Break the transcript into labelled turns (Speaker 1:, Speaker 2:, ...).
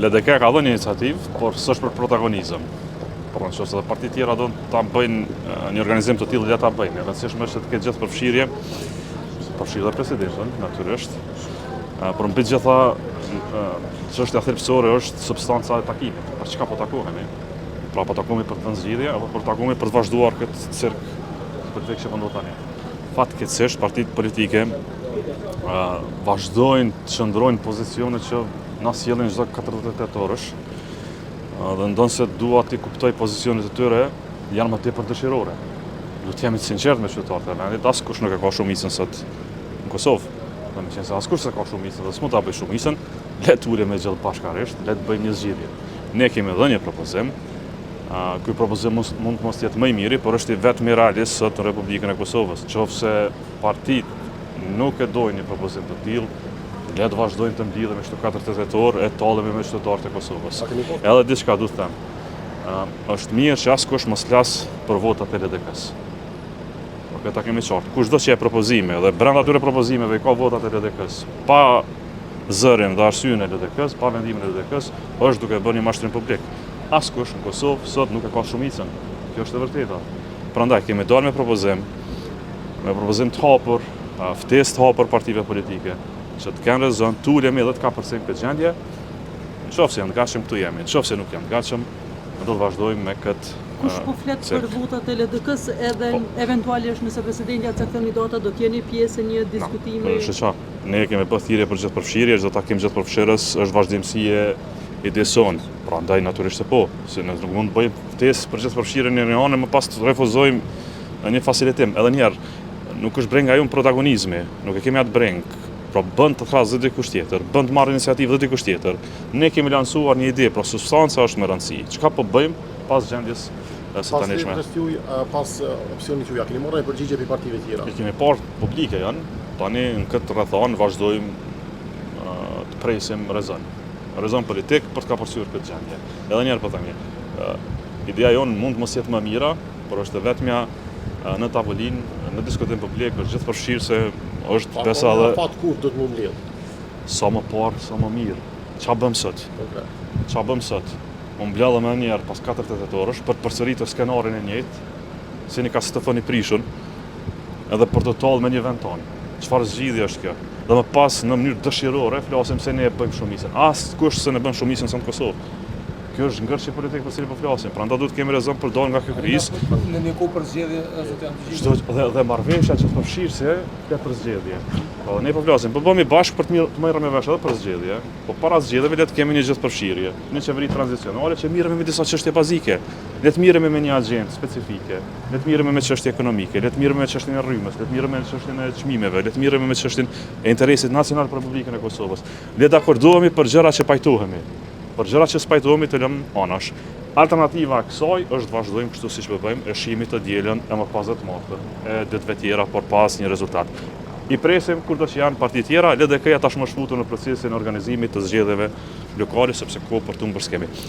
Speaker 1: LDK ka dhënë iniciativë, por s'është për protagonizëm. Por nëse edhe partitë tjera do ta bëjnë një organizim të tillë, le ta bëjnë. E rëndësishme është të ketë gjithë përfshirje dhe presidentin, natyrisht. Por mbi gjitha çështja thelbësore është substanca e takimit. Për çka po takohemi? Pra po takohemi për të dhënë zgjidhje apo po takohemi për të vazhduar këtë cirk për të që po ndodh tani. Fatkeqësisht partitë politike vazhdojnë të qëndrojnë pozicione që na sjellin çdo 48 orësh. Dhe ndonë se dua t'i kuptoj pozicionet e tyre, janë më tepër dëshirore. Du t'jemi të sinqert me qytetarët e vendit, askush nuk e ka shumicën sot në Kosovë. Dhe me qenë se askush se ka shumicën dhe s'mund t'a bëj shumicën, le t'ulemi gjithë bashkarisht, le të bëjmë një zgjidhje. Ne kemi dhënë një propozim. Ky propozim mund të mos jetë më i miri, por është i vetmi realist sot në Republikën e Kosovës. Qofse partitë nuk e dojnë një propozim të tillë, le të vazhdojnë të mblidhemi çdo 48 orë e tallemi me qytetarët e Kosovës. Edhe diçka du të them. Është mirë që askush mos flas për votat e LDK-s. Por këta kemi qartë. Kushdo që e propozime dhe brenda atyre propozimeve ka votat e LDK-s, pa zërin dhe arsyeën e LDK-s, pa vendimin e LDK-s, është duke bërë një mashtrim publik. Askush në Kosovë sot nuk e ka shumicën. Kjo është e vërteta. Prandaj kemi dalë me propozim të hapur, ftesë të hapur partive politike, që të kenë rezon, të ulemi dhe të kapërcejmë këtë gjendje, nëse janë të gatshëm këtu jemi, nëse nuk janë të gatshëm, do të vazhdojmë me këtë.
Speaker 2: Kush po flet për votat e LDK-s edhe eventualisht nëse presidenti ja cakton një datë, do të jeni pjesë e një diskutimi?
Speaker 1: Ne kemi bërë thirrje për gjithë përfshirje, çdo takim gjithë përfshirës është vazhdimësie e idesë. Prandaj natyrisht se po, se ne nuk mund të bëjmë ftesë për gjithë përfshirjen në një anë, më pas të refuzojmë një facilitim. Edhe një herë, nuk është brenga jonë protagonizmi, nuk e kemi atë brengë. Pra bën të thrasë dhe dikush tjetër, bën të marrë iniciativë dhe dikush tjetër. Ne kemi lansuar një ide, pra substanca është me rëndësi. Çka po bëjmë pas gjendjes së tanishme?
Speaker 3: Pas opsionit juaj, keni marrë një përgjigje për partive tjera?
Speaker 1: Kemi parë publike janë, tani në këtë rrethan vazhdojmë të presim rezon politik për të kapërcyer këtë gjendje. Edhe një herë po themi, ideja jonë mund të mos jetë më mira, por është vetmja në tavolinë, në diskutim publik, është gjithë përfshirëse, është besa dhe...
Speaker 3: Pa të kur do të mund lidhë?
Speaker 1: Sa më parë, sa më mirë. Qa bëm sot? Qa bëm sot? Më mbledhëm e njerë pas 48 orësh për të përsëritur skenarin e njëjtë, si një ka Stefani Prishun, edhe për të tallë me një vend tonë. Çfarë zgjidhje është kjo? Dhe më pas në mënyrë dëshirore flasim se ne e bëjmë shumicën. Askush se ne bën shumicën sot në Kosovë. Kjo është ngërçi politik për cilin po flasim. Prandaj duhet kemi rezon për dalë nga kjo krizë.
Speaker 4: Në një kohë për zgjedhje zot janë
Speaker 1: dhe marrëveshja që të përfshirëse ka për zgjedhje. Po ne po flasim, po bëhemi bashkë për të marrë me vesh edhe për zgjedhje. Po para zgjedhjeve le të kemi një gjithë përfshirje, një qeveri tranzicionale që mirëmi me disa çështje bazike. Le të mirëmi me një agjendë specifike, le të mirëmi me çështje ekonomike, le të mirëmi me çështjen e rrymës, le të mirëmi me çështjen e çmimeve, le të mirëmi me çështjen e interesit nacional për Republikën e Kosovës. Le të akordohemi për gjëra që pajtohemi. Për gjëra që spajtohemi të lëmë anash. Alternativa e kësaj është vazhdojmë kështu siç po bëjmë, e shihemi të dielën e më pas të martën, e ditëve tjera por pas një rezultat. I presim kurdo që janë parti tjera, LDK-ja tashmë është futur në procesin e organizimit të zgjedhjeve lokale sepse kohë për të humbur skemi.